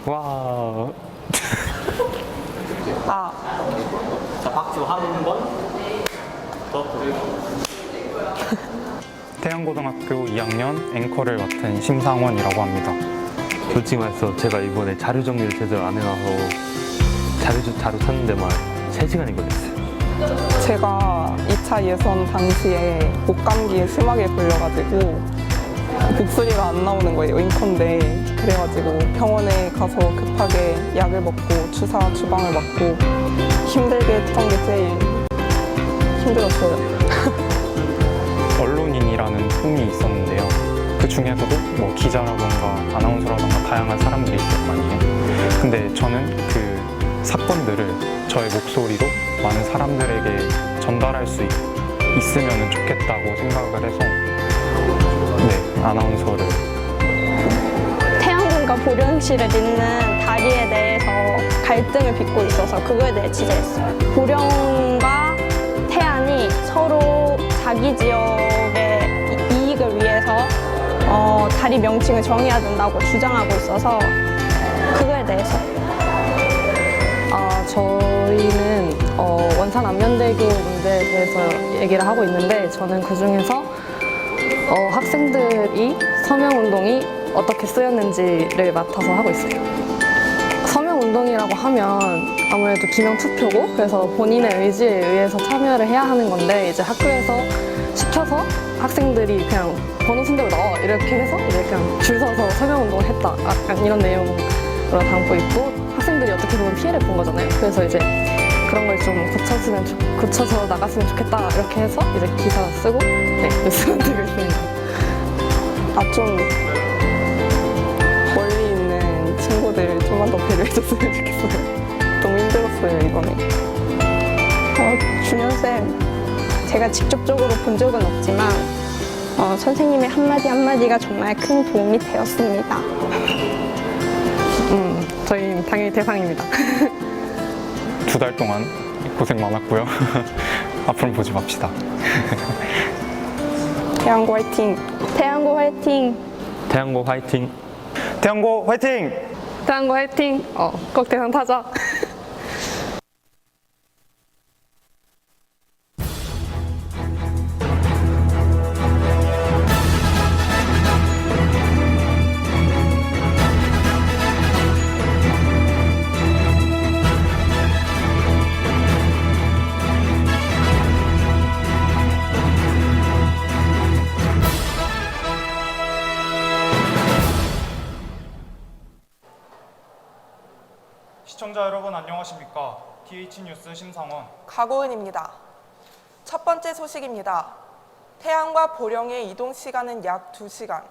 와. 아, 자, 박수 한 번 더. 태양고등학교 2학년 앵커를 맡은 심상원이라고 합니다. 솔직히 말해서 제가 이번에 자료 정리를 제대로 안 해놔서 자료 찾는 데만 3시간이 걸렸어요. 제가 2차 예선 당시에 목감기에 심하게 걸려가지고 목소리가 안 나오는 거예요, 앵커인데. 그래가지고 병원에 가서 급하게 약을 먹고 주사 주방을 맞고 힘들게 했던 게 제일 힘들었어요. 언론인이라는 꿈이 있었는데요. 그 중에서도 뭐 기자라던가 아나운서라던가 다양한 사람들이 있을 거 아니에요. 근데 저는 그 사건들을 저의 목소리로 많은 사람들에게 전달할 수 있으면 좋겠다고 생각을 해서 네, 아나운서를. 태양군과 보령시를 잇는 다리에 대해서 갈등을 빚고 있어서 그거에 대해 취재했어요. 보령과 태안이 서로 자기 지역의 이익을 위해서 다리 명칭을 정해야 된다고 주장하고 있어서 그거에 대해서. 저희는 원산 안면대교 문제에 대해서 얘기를 하고 있는데 저는 그중에서 학생들이 서명운동이 어떻게 쓰였는지를 맡아서 하고 있어요. 서명운동이라고 하면 아무래도 기명투표고 그래서 본인의 의지에 의해서 참여를 해야 하는 건데 이제 학교에서 시켜서 학생들이 그냥 번호 순대로 나와 이렇게 해서 이제 그냥 줄 서서 서명운동을 했다 약간 이런 내용으로 담고 있고 학생들이 어떻게 보면 피해를 본 거잖아요. 그래서 이제 그런 걸 좀 고쳐서 나갔으면 좋겠다 이렇게 해서 이제 기사 쓰고 네, 뉴스 만들고 있습니다. 좀 멀리 있는 친구들 좀만 더 배려해줬으면 좋겠어요. 너무 힘들었어요, 이번에. 준현쌤, 제가 직접적으로 본 적은 없지만 선생님의 한마디 한마디가 정말 큰 도움이 되었습니다. 저희 당연히 대상입니다. 2달 동안 고생 많았고요. 앞으로 보지 맙시다. 태양고 화이팅! 태양고 화이팅! 태양고 화이팅! 태양고 화이팅! 태양고 화이팅! 꼭 대상 타자. 시청자 여러분 안녕하십니까? DH뉴스 심상원. 가고은입니다. 첫 번째 소식입니다. 태안과 보령의 이동 시간은 약 2시간.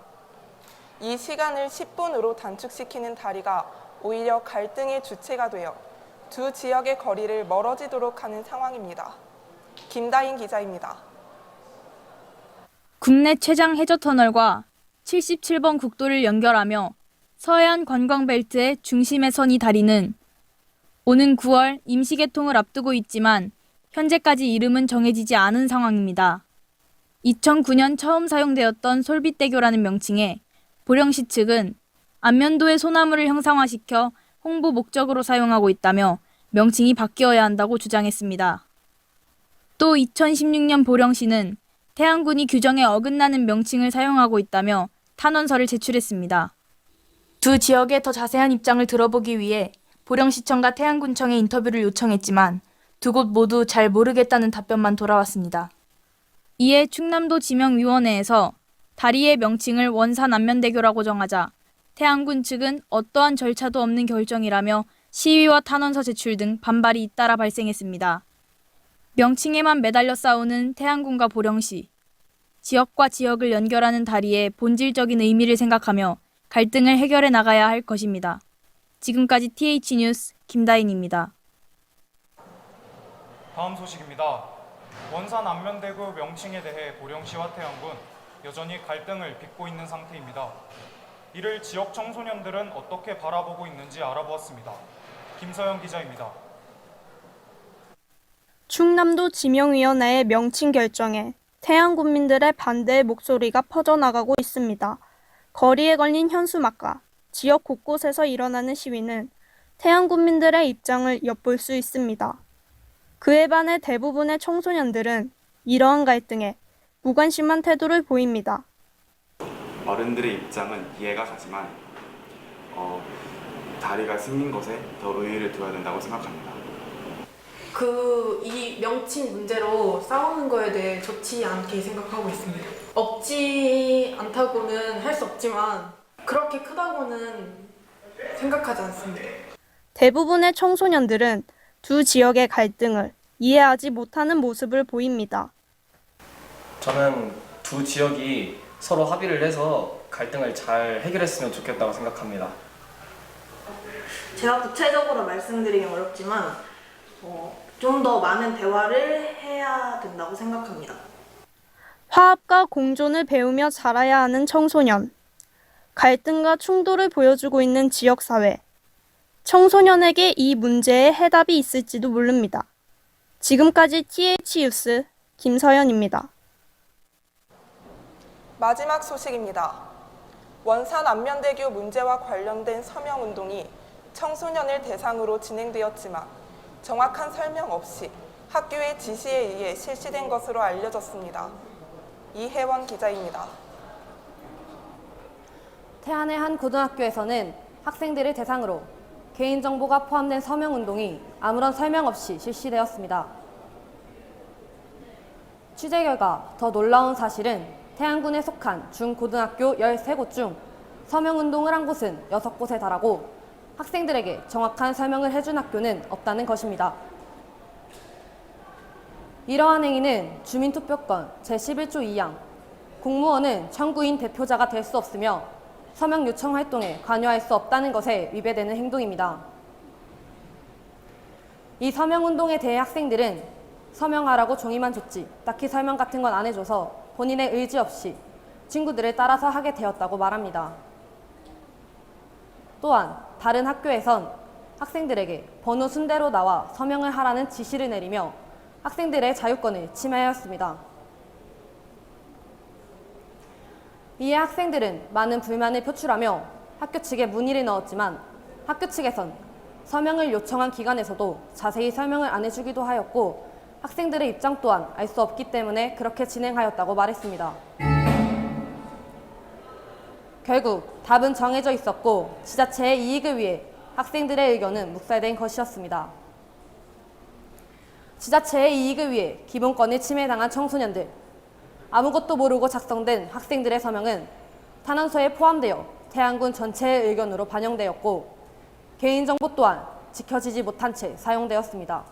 이 시간을 10분으로 단축시키는 다리가 오히려 갈등의 주체가 되어 두 지역의 거리를 멀어지도록 하는 상황입니다. 김다인 기자입니다. 국내 최장 해저터널과 77번 국도를 연결하며 서해안 관광벨트의 중심에 선 이 다리는 오는 9월 임시 개통을 앞두고 있지만 현재까지 이름은 정해지지 않은 상황입니다. 2009년 처음 사용되었던 솔빗대교라는 명칭에 보령시 측은 안면도의 소나무를 형상화시켜 홍보 목적으로 사용하고 있다며 명칭이 바뀌어야 한다고 주장했습니다. 또 2016년 보령시는 태안군이 규정에 어긋나는 명칭을 사용하고 있다며 탄원서를 제출했습니다. 두 지역의 더 자세한 입장을 들어보기 위해 보령시청과 태안군청에 인터뷰를 요청했지만 두 곳 모두 잘 모르겠다는 답변만 돌아왔습니다. 이에 충남도 지명위원회에서 다리의 명칭을 원산 안면대교라고 정하자 태안군 측은 어떠한 절차도 없는 결정이라며 시위와 탄원서 제출 등 반발이 잇따라 발생했습니다. 명칭에만 매달려 싸우는 태안군과 보령시, 지역과 지역을 연결하는 다리의 본질적인 의미를 생각하며 갈등을 해결해 나가야 할 것입니다. 지금까지 TH뉴스 김다인입니다. 다음 소식입니다. 원산 안면대교 명칭에 대해 보령시와 태안군 여전히 갈등을 빚고 있는 상태입니다. 이를 지역 청소년들은 어떻게 바라보고 있는지 알아보았습니다. 김서영 기자입니다. 충남도 지명위원회의 명칭 결정에 태안군민들의 반대의 목소리가 퍼져나가고 있습니다. 거리에 걸린 현수막과 지역 곳곳에서 일어나는 시위는 태안군민들의 입장을 엿볼 수 있습니다. 그에 반해 대부분의 청소년들은 이러한 갈등에 무관심한 태도를 보입니다. 어른들의 입장은 이해가 가지만 다리가 생긴 것에 더 의의를 두어야 된다고 생각합니다. 이 명칭 문제로 싸우는 거에 대해 좋지 않게 생각하고 있습니다. 없지 않다고는 할 수 없지만 그렇게 크다고는 생각하지 않습니다. 대부분의 청소년들은 두 지역의 갈등을 이해하지 못하는 모습을 보입니다. 저는 두 지역이 서로 합의를 해서 갈등을 잘 해결했으면 좋겠다고 생각합니다. 제가 구체적으로 말씀드리긴 어렵지만 좀 더 많은 대화를 해야 된다고 생각합니다. 화합과 공존을 배우며 자라야 하는 청소년. 갈등과 충돌을 보여주고 있는 지역사회. 청소년에게 이 문제에 해답이 있을지도 모릅니다. 지금까지 TH뉴스 김서연입니다. 마지막 소식입니다. 원산 안면대교 문제와 관련된 서명운동이 청소년을 대상으로 진행되었지만 정확한 설명 없이 학교의 지시에 의해 실시된 것으로 알려졌습니다. 이혜원 기자입니다. 태안의 한 고등학교에서는 학생들을 대상으로 개인정보가 포함된 서명운동이 아무런 설명 없이 실시되었습니다. 취재 결과 더 놀라운 사실은 태안군에 속한 중고등학교 13곳 중 서명운동을 한 곳은 6곳에 달하고 학생들에게 정확한 설명을 해준 학교는 없다는 것입니다. 이러한 행위는 주민투표권 제11조 2항 공무원은 청구인 대표자가 될 수 없으며 서명 요청 활동에 관여할 수 없다는 것에 위배되는 행동입니다. 이 서명운동에 대해 학생들은 서명하라고 종이만 줬지 딱히 설명 같은 건 안 해줘서 본인의 의지 없이 친구들을 따라서 하게 되었다고 말합니다. 또한 다른 학교에선 학생들에게 번호 순대로 나와 서명을 하라는 지시를 내리며 학생들의 자유권을 침해하였습니다. 이에 학생들은 많은 불만을 표출하며 학교 측에 문의를 넣었지만 학교 측에선 서명을 요청한 기관에서도 자세히 설명을 안 해주기도 하였고 학생들의 입장 또한 알 수 없기 때문에 그렇게 진행하였다고 말했습니다. 결국 답은 정해져 있었고 지자체의 이익을 위해 학생들의 의견은 묵살된 것이었습니다. 지자체의 이익을 위해 기본권을 침해당한 청소년들, 아무것도 모르고 작성된 학생들의 서명은 탄원서에 포함되어 태안군 전체의 의견으로 반영되었고 개인정보 또한 지켜지지 못한 채 사용되었습니다.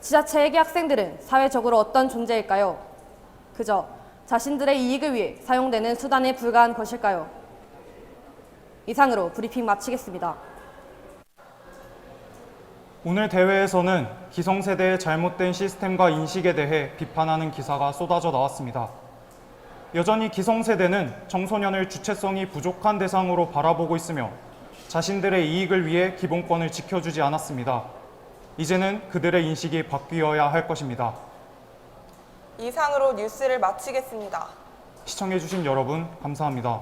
지자체에게 학생들은 사회적으로 어떤 존재일까요? 그저 자신들의 이익을 위해 사용되는 수단에 불과한 것일까요? 이상으로 브리핑 마치겠습니다. 오늘 대회에서는 기성세대의 잘못된 시스템과 인식에 대해 비판하는 기사가 쏟아져 나왔습니다. 여전히 기성세대는 청소년을 주체성이 부족한 대상으로 바라보고 있으며 자신들의 이익을 위해 기본권을 지켜주지 않았습니다. 이제는 그들의 인식이 바뀌어야 할 것입니다. 이상으로 뉴스를 마치겠습니다. 시청해주신 여러분 감사합니다.